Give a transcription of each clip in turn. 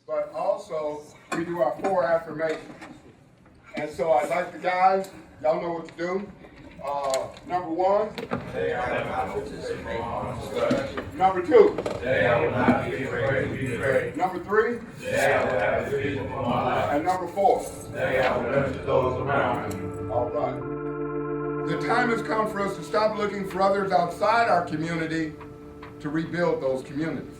but also we do our 4 affirmations. And so I'd like the guys, y'all know what to do. Number 1. Number 2. Number 3. And number 4. All right. The time has come for us to stop looking for others outside our community to rebuild those communities.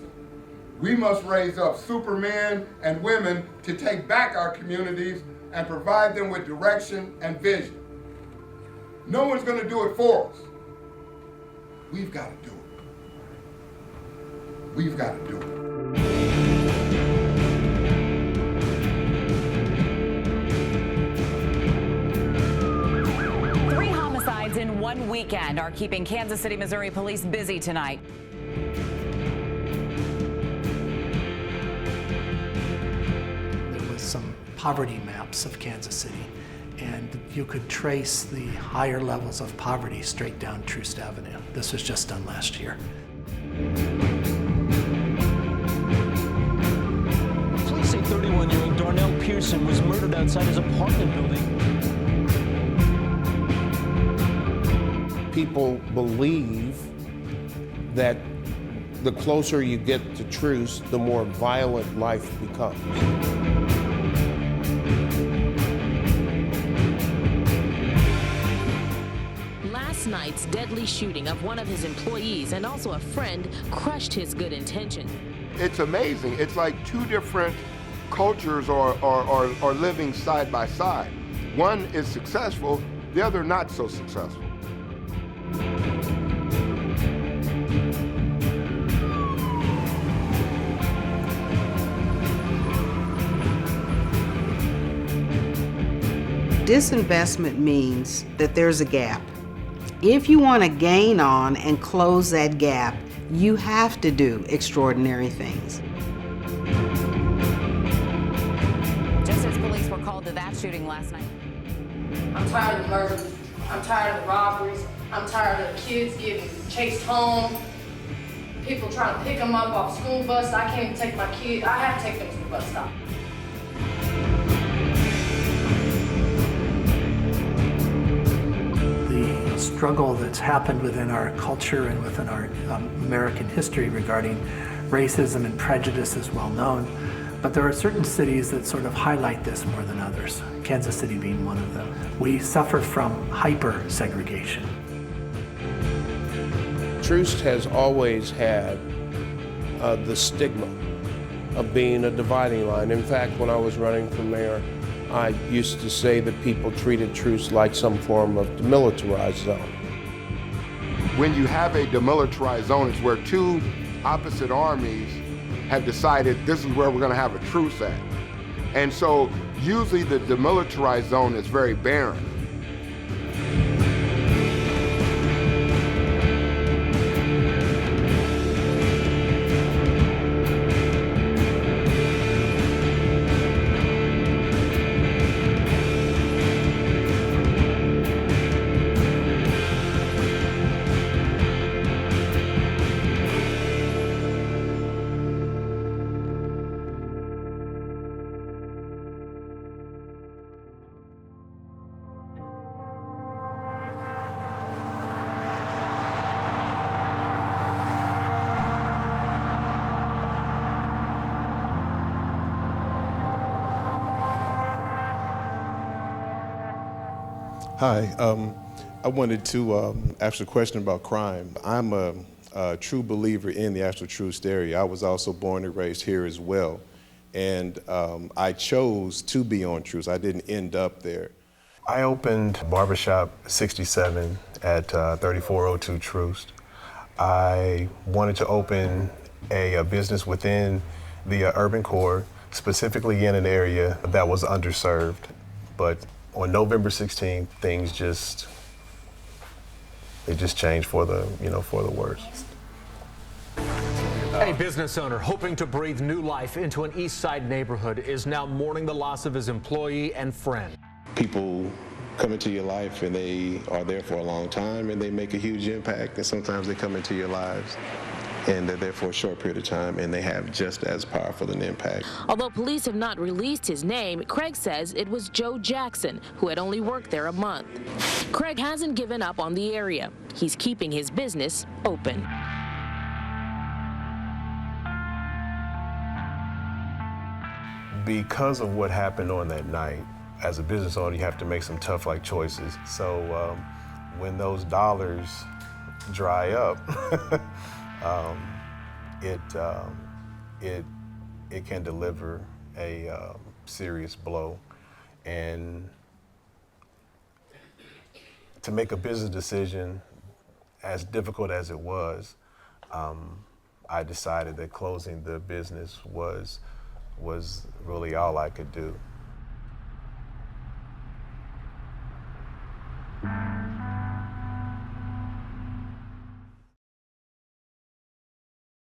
We must raise up supermen and women to take back our communities and provide them with direction and vision. No one's going to do it for us. We've got to do it. We've got to do it. In one weekend are keeping Kansas City, Missouri police busy tonight. There was some poverty maps of Kansas City, and you could trace the higher levels of poverty straight down Troost Avenue. This was just done last year. Police say 31-year-old Darnell Pearson was murdered outside his apartment building. People believe that the closer you get to Troost, the more violent life becomes. Last night's deadly shooting of one of his employees and also a friend crushed his good intention. It's amazing. It's like 2 different cultures are living side by side. One is successful, the other not so successful. Disinvestment means that there's a gap. If you want to gain on and close that gap, you have to do extraordinary things. Just as police were called to that shooting last night. I'm tired of the murders. I'm tired of the robberies. I'm tired of kids getting chased home. People trying to pick them up off school bus. I can't even take my kid. I have to take them to the bus stop. The struggle that's happened within our culture and within our American history regarding racism and prejudice is well known, but there are certain cities that sort of highlight this more than others, Kansas City being one of them. We suffer from hyper-segregation. Troost has always had the stigma of being a dividing line. In fact, when I was running for mayor, I used to say that people treated Troost like some form of demilitarized zone. When you have a demilitarized zone, it's where 2 opposite armies have decided this is where we're going to have a truce at. And so usually the demilitarized zone is very barren. Hi, I wanted to ask a question about crime. I'm a true believer in the actual Troost area. I was also born and raised here as well. And I chose to be on Troost. I didn't end up there. I opened Barbershop 67 at 3402 Troost. I wanted to open a business within the urban core, specifically in an area that was underserved. But on November 16th, things just changed for the, for the worse. A business owner hoping to breathe new life into an East Side neighborhood is now mourning the loss of his employee and friend. People come into your life and they are there for a long time and they make a huge impact, and sometimes they come into your lives and they're there for a short period of time, and they have just as powerful an impact. Although police have not released his name, Craig says it was Joe Jackson, who had only worked there a month. Craig hasn't given up on the area. He's keeping his business open. Because of what happened on that night, as a business owner, you have to make some tough choices. So when those dollars dry up, it can deliver a serious blow. And to make a business decision, as difficult as it was, I decided that closing the business was really all I could do.